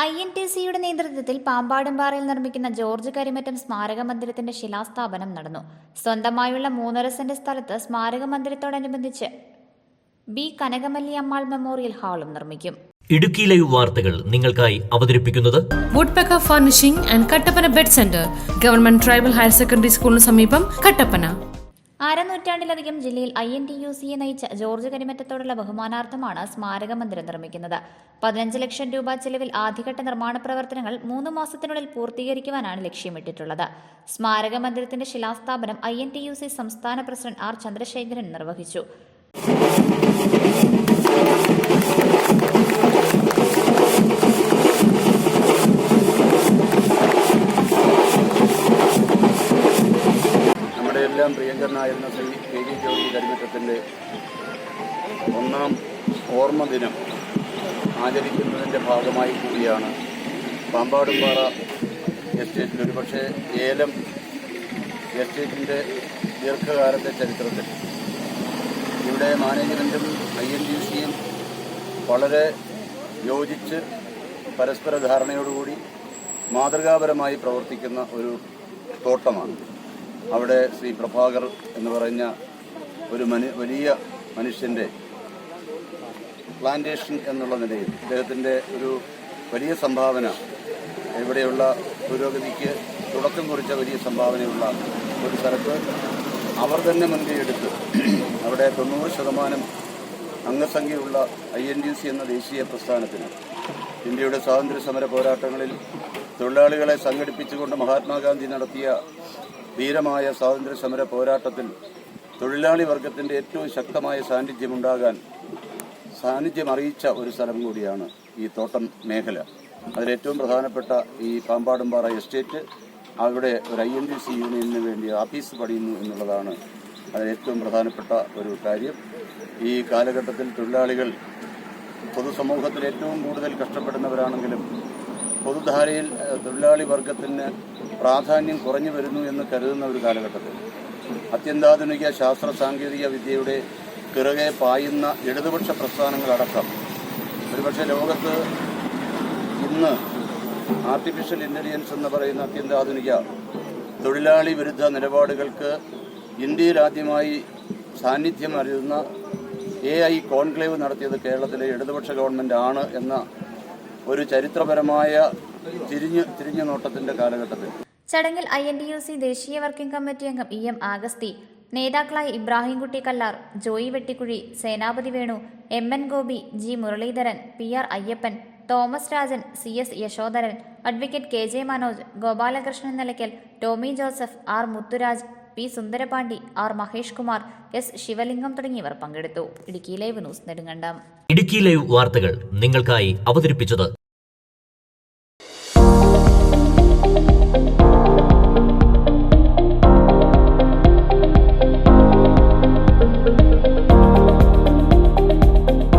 INTCയുടെ നേതൃത്വത്തിൽ പാമ്പാടുംപാറയിൽ നിർമ്മിക്കുന്ന ജോർജ് കരിമറ്റം സ്മാരക മന്ദിരത്തിന്റെ ശിലാസ്ഥാപനം നടന്നു. സ്വന്തമായുള്ള 3.5 സെന്റ് സ്ഥലത്ത് സ്മാരക മന്ദിരത്തോടനുബന്ധിച്ച് ബി കനകമല്ലി അമ്മാൾ മെമ്മോറിയൽ ഹാളും നിർമ്മിക്കും. ഇടുക്കി ലൈവ് വാർത്തകൾ നിങ്ങൾക്കായി അവതരിപ്പിക്കുന്നത് woodpecker furnishing and Kattappana bed centre, government tribal higher secondary സ്കൂളിന് സമീപം, കട്ടപ്പന. അരനൂറ്റാണ്ടിലധികം ജില്ലയിൽ INTUCയെ നയിച്ച ജോർജ് കരിമറ്റത്തോടുള്ള ബഹുമാനാർത്ഥമാണ് സ്മാരക മന്ദിരം നിർമ്മിക്കുന്നത്. 15 ലക്ഷം രൂപ ചെലവിൽ ആദ്യഘട്ട നിർമ്മാണ പ്രവർത്തനങ്ങൾ 3 മാസത്തിനുള്ളിൽ പൂർത്തീകരിക്കുവാനാണ് ലക്ഷ്യമിട്ടിട്ടുള്ളത്. സ്മാരക മന്ദിരത്തിന്റെ ശിലാസ്ഥാപനം INTUC സംസ്ഥാന പ്രസിഡന്റ് R ചന്ദ്രശേഖരൻ നിർവഹിച്ചു. എല്ലാം പ്രിയങ്കരനായിരുന്ന ശ്രീ KG ജോർജ് കരിമറ്റത്തിൻ്റെ 1ാം ഓർമ്മ ദിനം ആചരിക്കുന്നതിൻ്റെ ഭാഗമായി കൂടിയാണ് പാമ്പാടുംപാറ എസ്റ്റേറ്റിൽ, ഒരുപക്ഷെ ഏലം എസ്റ്റേറ്റിൻ്റെ ദീർഘകാലത്തെ ചരിത്രത്തിൽ ഇവിടെ മാനേജ്മെൻറ്റും INTUCയും വളരെ യോജിച്ച് പരസ്പര ധാരണയോടുകൂടി മാതൃകാപരമായി പ്രവർത്തിക്കുന്ന ഒരു തോട്ടമാണ്. അവിടെ ശ്രീ പ്രഭാകർ എന്ന് പറഞ്ഞ ഒരു വലിയ മനുഷ്യൻ്റെ പ്ലാന്റേഷൻ എന്നുള്ള നിലയിൽ അദ്ദേഹത്തിൻ്റെ ഒരു വലിയ സംഭാവന, ഇവിടെയുള്ള പുരോഗതിക്ക് തുടക്കം കുറിച്ച വലിയ സംഭാവനയുള്ള ഒരു സ്ഥലത്ത് അവർ തന്നെ മുൻകൈയെടുത്ത് അവിടെ 90% അംഗസംഖ്യയുള്ള INTUC എന്ന ദേശീയ പ്രസ്ഥാനത്തിന് ഇന്ത്യയുടെ സ്വാതന്ത്ര്യ സമര പോരാട്ടങ്ങളിൽ തൊഴിലാളികളെ സംഘടിപ്പിച്ചുകൊണ്ട് മഹാത്മാഗാന്ധി നടത്തിയ ധീരമായ സ്വാതന്ത്ര്യ സമര പോരാട്ടത്തിൽ തൊഴിലാളി വർഗത്തിൻ്റെ ഏറ്റവും ശക്തമായ സാന്നിധ്യം അറിയിച്ച ഒരു സ്ഥലം കൂടിയാണ് ഈ തോട്ടം മേഖല. അതിലേറ്റവും പ്രധാനപ്പെട്ട ഈ പാമ്പാടുംപാറ എസ്റ്റേറ്റ്, അവിടെ ഒരു INTUC യൂണിയനു വേണ്ടി ആഫീസ് പണിയുന്നു എന്നുള്ളതാണ് അതിലേറ്റവും പ്രധാനപ്പെട്ട ഒരു കാര്യം. ഈ കാലഘട്ടത്തിൽ തൊഴിലാളികൾ പൊതുസമൂഹത്തിൽ ഏറ്റവും കൂടുതൽ കഷ്ടപ്പെടുന്നവരാണെങ്കിലും പൊതുധാരയിൽ തൊഴിലാളി വർഗത്തിന് പ്രാധാന്യം കുറഞ്ഞു വരുന്നു എന്ന് കരുതുന്ന ഒരു കാലഘട്ടത്തിൽ അത്യന്താധുനിക ശാസ്ത്ര സാങ്കേതിക വിദ്യയുടെ പിറകെ പായുന്ന ഇടതുപക്ഷ പ്രസ്ഥാനങ്ങളടക്കം ഒരുപക്ഷെ ലോകത്ത് ഇന്ന് ആർട്ടിഫിഷ്യൽ ഇൻ്റലിജൻസ് എന്ന് പറയുന്ന അത്യന്താധുനിക തൊഴിലാളി വിരുദ്ധ നിലപാടുകൾക്ക് ഇന്ത്യയിൽ ആദ്യമായി സാന്നിധ്യം അറിയുന്ന AI കോൺക്ലേവ് നടത്തിയത് കേരളത്തിലെ ഇടതുപക്ഷ ഗവൺമെൻറ് ആണ് എന്ന ഒരു ചരിത്രപരമായ തിരിഞ്ഞു നോട്ടത്തിന്റെ കാലഘട്ടത്തിൽ ചടങ്ങിൽ INTUC ദേശീയ വർക്കിംഗ് കമ്മിറ്റി അംഗം EM ആഗസ്തി, നേതാക്കളായ Ibrahimkutty Kallar, Joy Vettikuzhi, Senapathy Venu, MN Gopi, G Muraleedharan, PR Ayyappan, Thomas Rajan, CS Yasodharan, advocate KJ Manoj, Gopalakrishnan Nilackal, Tomy Joseph, R Muthuraj, P Sundarapandi, R Mahesh Kumar, S Sivalingam തുടങ്ങിയവർ പങ്കെടുത്തു. Idukki live news, Nedumkandam. Idukki live വാർത്തകൾ നിങ്ങൾക്കായി അവതരിപ്പിച്ചത്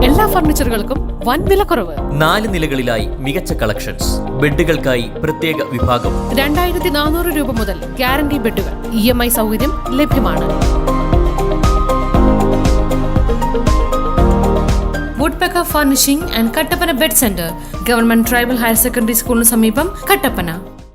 എല്ലാ ഫർണിച്ചറുകൾക്കും വൻ വിലക്കുറവ്. 4 നിലകളിലായി മികച്ച കളക്ഷൻസ്, ബെഡുകൾക്കായി പ്രത്യേക വിഭാഗം. 2400 രൂപ മുതൽ ഗ്യാരണ്ടി ബെഡുകൾ, EMI സൗകര്യം ലഭ്യമാണ്. Woodpecker furnishing and Kattappana bed centre, government tribal higher secondary സ്കൂളിന് സമീപം, കട്ടപ്പന.